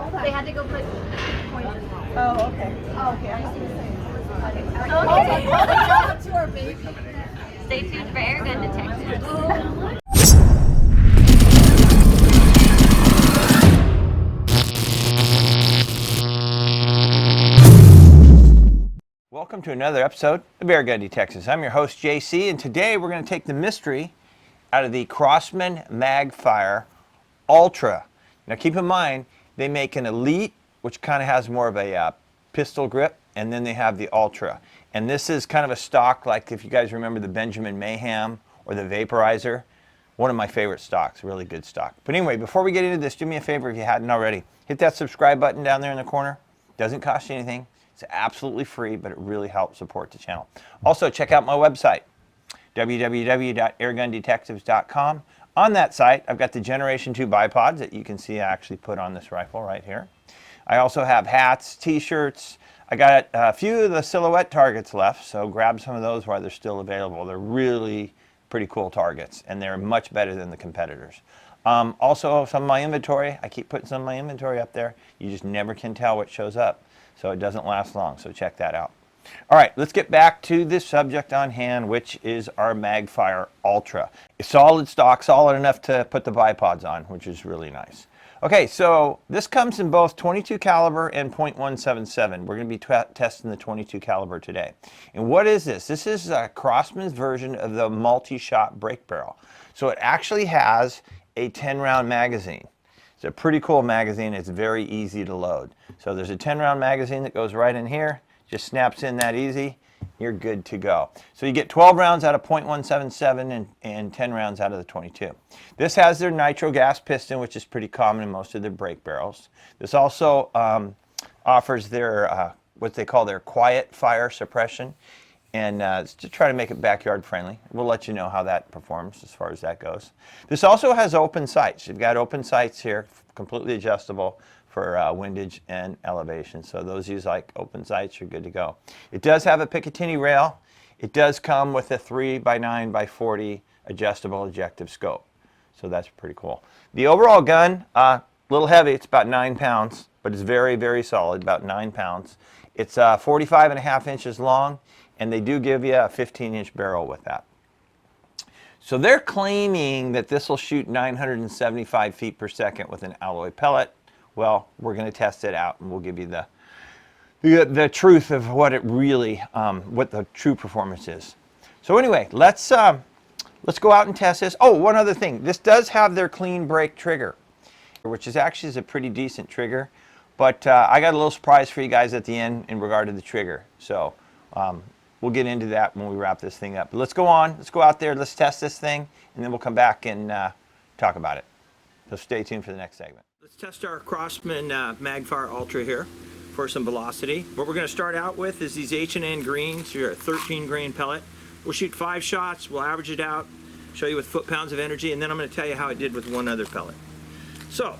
They had to go put points in. Oh, okay. Oh, okay. I was gonna say. Okay. Stay tuned for Airgun Detectives. Welcome to another episode of Airgun Detectives. I'm your host, JC, and today we're going to take the mystery out of the Crosman Mag-Fire Ultra. Now keep in mind, they make an Elite, which kind of has more of a pistol grip, and then they have the Ultra. And this is kind of a stock, like if you guys remember the Benjamin Mayhem or the Vaporizer, one of my favorite stocks, really good stock. But anyway, before we get into this, do me a favor if you hadn't already. Hit that subscribe button down there in the corner. Doesn't cost you anything. It's absolutely free, but it really helps support the channel. Also, check out my website, www.airgundetectives.com. On that site, I've got the Generation 2 bipods that you can see I actually put on this rifle right here. I also have hats, t-shirts. I got a few of the silhouette targets left, so grab some of those while they're still available. They're really pretty cool targets, and they're much better than the competitors. Also, some of my inventory. I keep putting some of my inventory up there. You just never can tell what shows up, so it doesn't last long, so check that out. All right, let's get back to the subject on hand, which is our Mag-Fire Ultra. It's solid stock, solid enough to put the bipods on, which is really nice. Okay, so this comes in both 22 caliber and .177. We're going to be testing the 22 caliber today. And what is this? This is Crosman's version of the multi-shot Breakbarrel. So it actually has a 10-round magazine. It's a pretty cool magazine. It's very easy to load. So there's a 10-round magazine that goes right in here. Just snaps in that easy. You're good to go. So you get 12 rounds out of .177 and 10 rounds out of the 22. This has their nitro gas piston, which is pretty common in most of their break barrels. This also offers their what they call their quiet fire suppression, and it's to try to make it backyard friendly. We'll let you know how that performs as far as that goes. This also has open sights. You've got open sights here, completely adjustable for windage and elevation. So those use like open sights, you're good to go. It does have a Picatinny rail. It does come with a 3x9x40 adjustable objective scope. So that's pretty cool. The overall gun, a little heavy, it's about 9 pounds, but it's very, very solid, about 9 pounds. It's 45.5 inches long, and they do give you a 15-inch barrel with that. So they're claiming that this will shoot 975 feet per second with an alloy pellet. Well, we're going to test it out, and we'll give you the truth of what it really, what the true performance is. So anyway, let's go out and test this. Oh, one other thing. This does have their clean break trigger, which is actually a pretty decent trigger. But I got a little surprise for you guys at the end in regard to the trigger. So we'll get into that when we wrap this thing up. But let's go on. Let's go out there. Let's test this thing, and then we'll come back and talk about it. So stay tuned for the next segment. Let's test our Crosman Mag-Fire Ultra here for some velocity. What we're going to start out with is these H&N greens. You're a 13 grain pellet. We'll shoot 5 shots. We'll average it out, show you with foot-pounds of energy, and then I'm going to tell you how it did with one other pellet. So,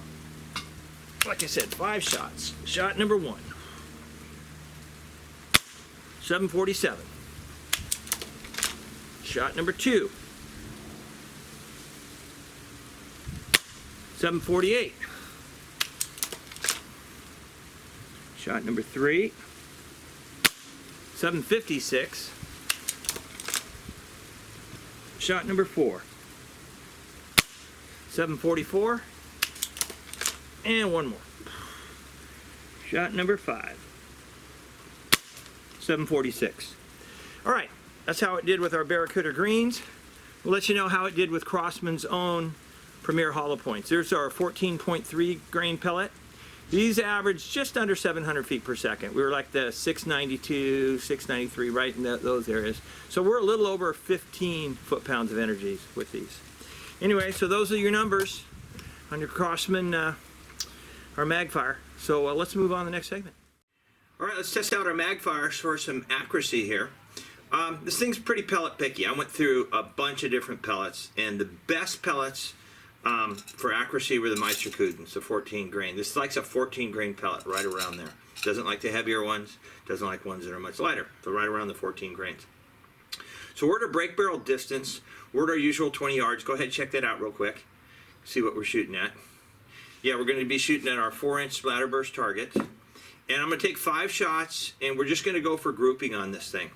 like I said, 5 shots. Shot number 1. 747. Shot number 2. 748. Shot number 3. 756. Shot number 4. 744. And one more. Shot number 5. 746. All right, that's how it did with our Barracuda greens. We'll let you know how it did with Crosman's own Premier hollow points. There's our 14.3 grain pellet. These average just under 700 feet per second. We were like the 692, 693, right in those areas. So we're a little over 15 foot-pounds of energies with these. Anyway, so those are your numbers on your Crosman, our Mag-Fire. So let's move on to the next segment. All right, let's test out our Mag-Fire for some accuracy here. This thing's pretty pellet picky. I went through a bunch of different pellets, and the best pellets for accuracy were the Meisterkudens, the 14 grain. This likes a 14 grain pellet right around there. Doesn't like the heavier ones, doesn't like ones that are much lighter. So right around the 14 grains. So we're at a break barrel distance. We're at our usual 20 yards. Go ahead and check that out real quick. See what we're shooting at. Yeah, we're going to be shooting at our 4-inch splatterburst target. And I'm going to take 5 shots, and we're just going to go for grouping on this thing.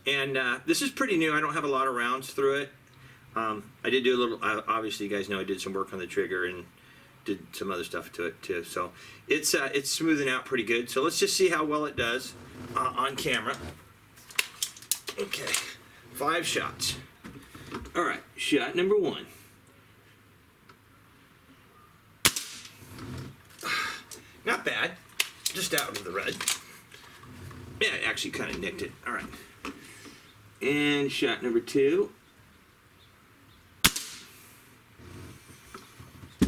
And this is pretty new. I don't have a lot of rounds through it. I did do a little, obviously you guys know I did some work on the trigger and did some other stuff to it too. So it's smoothing out pretty good. So let's just see how well it does on camera. Okay, 5 shots. All right, shot number 1. Not bad, just out of the red. Yeah, it actually kind of nicked it. All right. And shot number 2.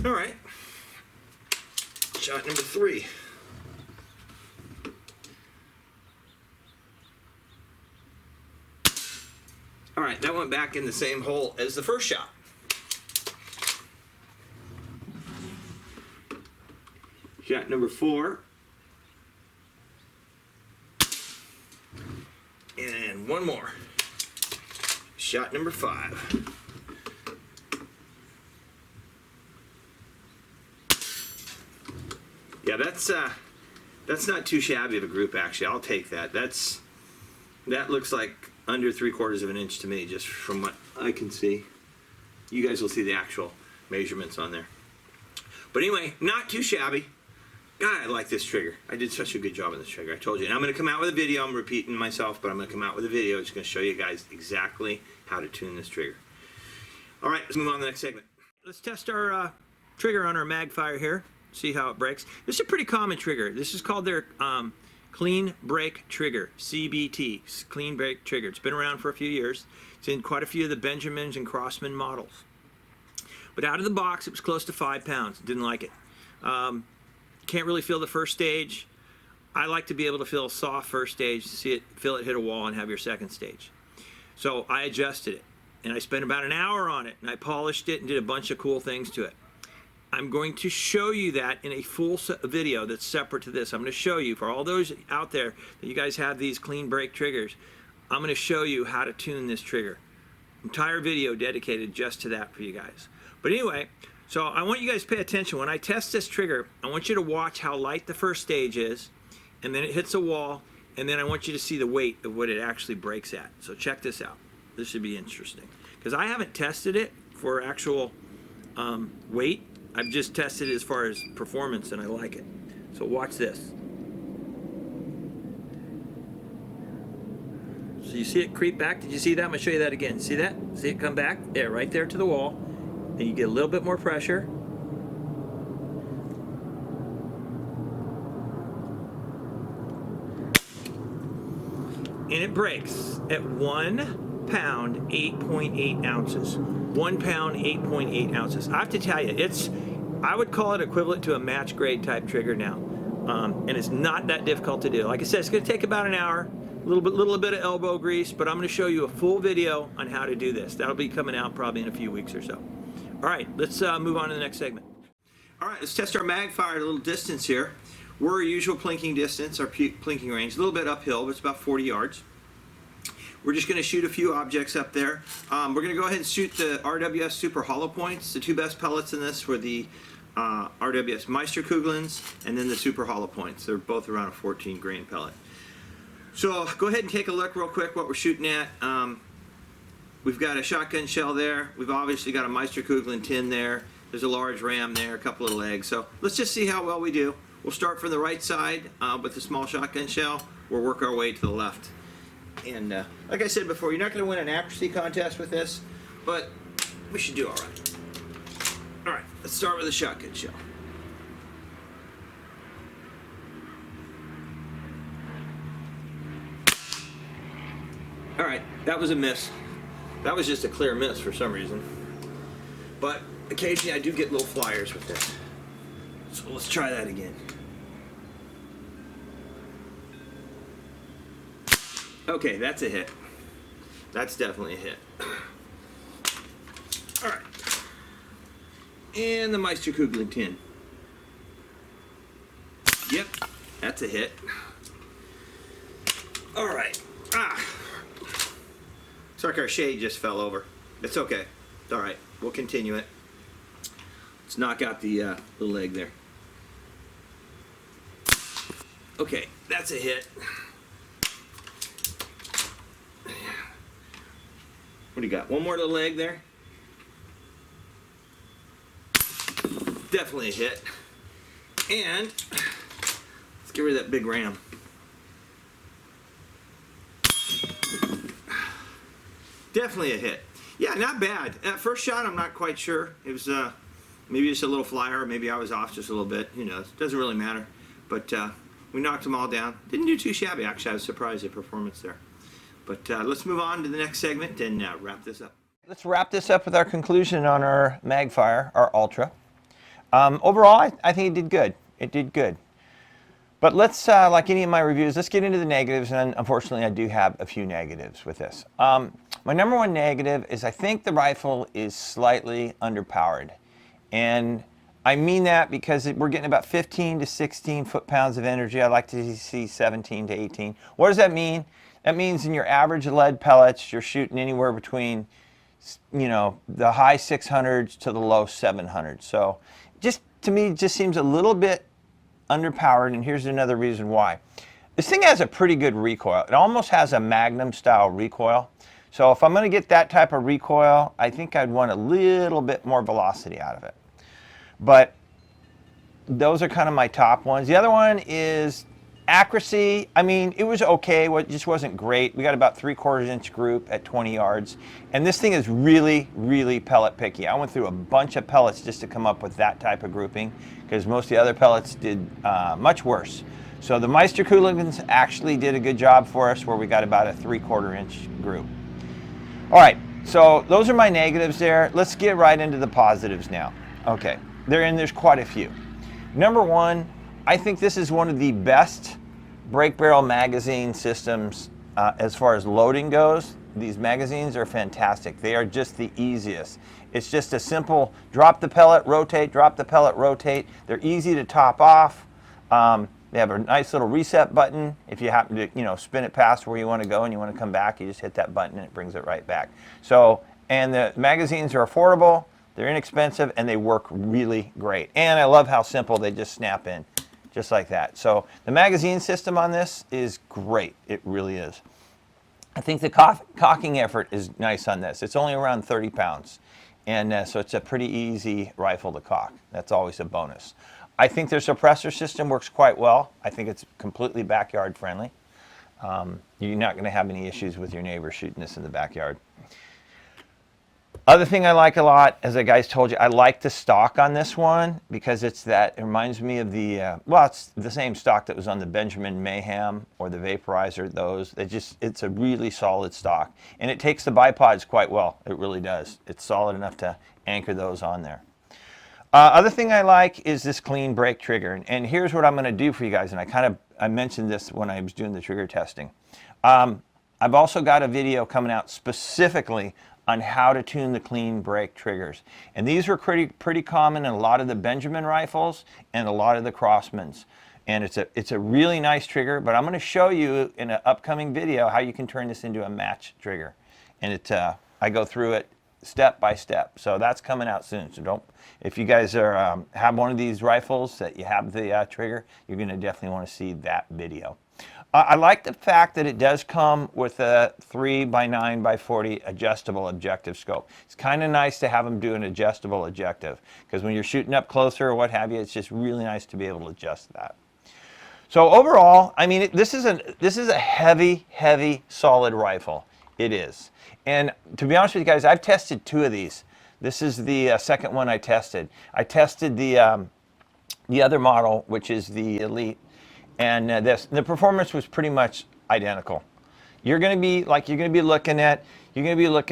All right. Shot number 3. All right, that went back in the same hole as the first shot. Shot number 4. And one more. Shot number 5. Yeah, that's not too shabby of a group, actually. I'll take that. That looks like under 3/4 of an inch to me, just from what I can see. You guys will see the actual measurements on there. But anyway, not too shabby. God, I like this trigger. I did such a good job on this trigger. I told you. And I'm going to come out with a video. I'm repeating myself, but I'm going to come out with a video. It's going to show you guys exactly how to tune this trigger. All right, let's move on to the next segment. Let's test our trigger on our Mag-Fire here. See how it breaks. This is a pretty common trigger. This is called their Clean Break Trigger, CBT, Clean Break Trigger. It's been around for a few years. It's in quite a few of the Benjamins and Crosman models. But out of the box, it was close to 5 pounds. Didn't like it. Can't really feel the first stage. I like to be able to feel a soft first stage, see it, feel it hit a wall, and have your second stage. So I adjusted it, and I spent about an hour on it, and I polished it and did a bunch of cool things to it. I'm going to show you that in a full video that's separate to this. I'm going to show you, for all those out there that you guys have these clean break triggers, I'm going to show you how to tune this trigger. Entire video dedicated just to that for you guys. But anyway, so I want you guys to pay attention. When I test this trigger, I want you to watch how light the first stage is, and then it hits a wall, and then I want you to see the weight of what it actually breaks at. So check this out. This should be interesting. Because I haven't tested it for actual weight. I've just tested it as far as performance, and I like it. So watch this. So you see it creep back? Did you see that? I'm going to show you that again. See that? See it come back? Yeah, right there to the wall. Then you get a little bit more pressure. And it breaks at 1 pound, 8.8 ounces. 1 pound, 8.8 ounces. I have to tell you, I would call it equivalent to a match grade type trigger now. And it's not that difficult to do. Like I said, it's going to take about an hour, a little bit of elbow grease, but I'm going to show you a full video on how to do this. That'll be coming out probably in a few weeks or so. All right, let's move on to the next segment. All right, let's test our Mag-Fire at a little distance here. We're our usual plinking distance, our plinking range, a little bit uphill, but it's about 40 yards. We're just going to shoot a few objects up there. We're going to go ahead and shoot the RWS Super Hollow Points. The 2 best pellets in this were the RWS Meisterkugelns and then the Super Hollow Points. They're both around a 14 grain pellet. So go ahead and take a look real quick what we're shooting at. We've got a shotgun shell there. We've obviously got a Meisterkugeln tin there. There's a large ram there, a couple of legs. So let's just see how well we do. We'll start from the right side with the small shotgun shell. We'll work our way to the left. And like I said before, you're not going to win an accuracy contest with this, but we should do all right. All right, let's start with the shotgun shell. All right, that was a miss. That was just a clear miss for some reason. But occasionally I do get little flyers with this. So let's try that again. Okay, that's a hit. That's definitely a hit. All right. And the Meisterkugeln tin. Yep, that's a hit. All right. It's like our shade just fell over. It's okay. All right, we'll continue it. Let's knock out the little leg there. Okay, that's a hit. What do you got? One more to the leg there? Definitely a hit. And let's get rid of that big ram. Definitely a hit. Yeah, not bad. At first shot, I'm not quite sure. It was maybe just a little flyer, maybe I was off just a little bit. Who knows? Doesn't really matter. But we knocked them all down. Didn't do too shabby, actually. I was surprised at performance there. But let's move on to the next segment and wrap this up. Let's wrap this up with our conclusion on our Mag-Fire, our Ultra. Overall, I think it did good. It did good. But let's, like any of my reviews, let's get into the negatives, and unfortunately I do have a few negatives with this. My number one negative is I think the rifle is slightly underpowered. And I mean that because we're getting about 15 to 16 foot-pounds of energy. I like to see 17 to 18. What does that mean? That means in your average lead pellets, you're shooting anywhere between, you know, the high 600s to the low 700s. So just, to me, it just seems a little bit underpowered, and here's another reason why. This thing has a pretty good recoil. It almost has a Magnum style recoil. So if I'm going to get that type of recoil, I think I'd want a little bit more velocity out of it. But those are kind of my top ones. The other one is accuracy. I mean, it was okay, it just wasn't great. We got about 3/4 inch group at 20 yards. And this thing is really, really pellet picky. I went through a bunch of pellets just to come up with that type of grouping, because most of the other pellets did much worse. So the Meister Cooligans actually did a good job for us, where we got about a 3/4 inch group. All right, so those are my negatives there. Let's get right into the positives now. Okay, there's quite a few. Number one, I think this is one of the best Breakbarrel magazine systems as far as loading goes. These magazines are fantastic. They are just the easiest. It's just a simple drop the pellet, rotate, drop the pellet, rotate. They're easy to top off. They have a nice little reset button. If you happen to, you know, spin it past where you want to go and you want to come back, you just hit that button and it brings it right back. So, and the magazines are affordable, they're inexpensive, and they work really great. And I love how simple they just snap in, just like that. So the magazine system on this is great. It really is. I think the cocking effort is nice on this. It's only around 30 pounds. And so it's a pretty easy rifle to cock. That's always a bonus. I think their suppressor system works quite well. I think it's completely backyard friendly. You're not going to have any issues with your neighbor shooting this in the backyard. Other thing I like a lot, as the guys told you, I like the stock on this one because it reminds me of the, well, it's the same stock that was on the Benjamin Mayhem or the Vaporizer, those. It's a really solid stock. And it takes the bipods quite well. It really does. It's solid enough to anchor those on there. Other thing I like is this clean brake trigger. And here's what I'm going to do for you guys. And I mentioned this when I was doing the trigger testing. I've also got a video coming out specifically on how to tune the clean brake triggers. And these were pretty common in a lot of the Benjamin rifles and a lot of the Crosmans. And it's a really nice trigger, but I'm going to show you in an upcoming video how you can turn this into a match trigger. And I go through it step by step. So that's coming out soon. So if you guys have one of these rifles that you have the trigger, you're going to definitely want to see that video. I like the fact that it does come with a 3x9x40 adjustable objective scope. It's kind of nice to have them do an adjustable objective, because when you're shooting up closer or what have you, it's just really nice to be able to adjust that. So overall, I mean, this is a heavy, heavy, solid rifle. It is. And to be honest with you guys, I've tested 2 of these. This is the second one I tested. I tested the other model, which is the Elite. And the performance was pretty much identical. You're going to be looking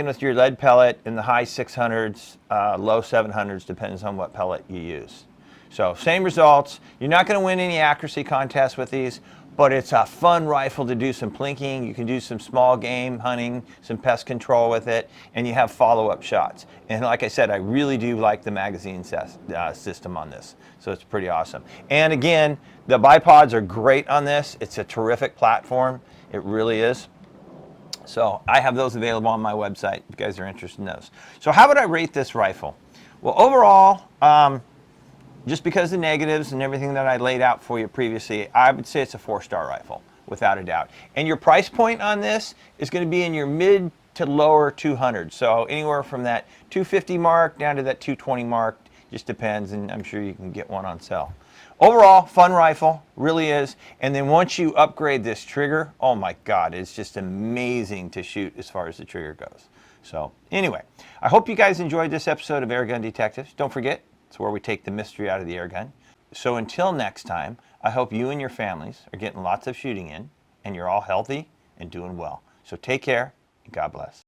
with your lead pellet in the high 600s, low 700s, depends on what pellet you use. So same results. You're not going to win any accuracy contests with these, but it's a fun rifle to do some plinking. You can do some small game hunting, some pest control with it, and you have follow-up shots. And like I said, I really do like the magazine system on this. So it's pretty awesome. And again, the bipods are great on this. It's a terrific platform. It really is. So I have those available on my website if you guys are interested in those. So how would I rate this rifle? Well, overall, just because the negatives and everything that I laid out for you previously, I would say it's a 4-star rifle, without a doubt. And your price point on this is going to be in your mid to lower 200s. So anywhere from that 250 mark down to that 220 mark, just depends, and I'm sure you can get one on sale. Overall, fun rifle, really is. And then once you upgrade this trigger, oh my God, it's just amazing to shoot as far as the trigger goes. So anyway, I hope you guys enjoyed this episode of Airgun Detectives. Don't forget, it's where we take the mystery out of the airgun. So until next time, I hope you and your families are getting lots of shooting in, and you're all healthy and doing well. So take care, and God bless.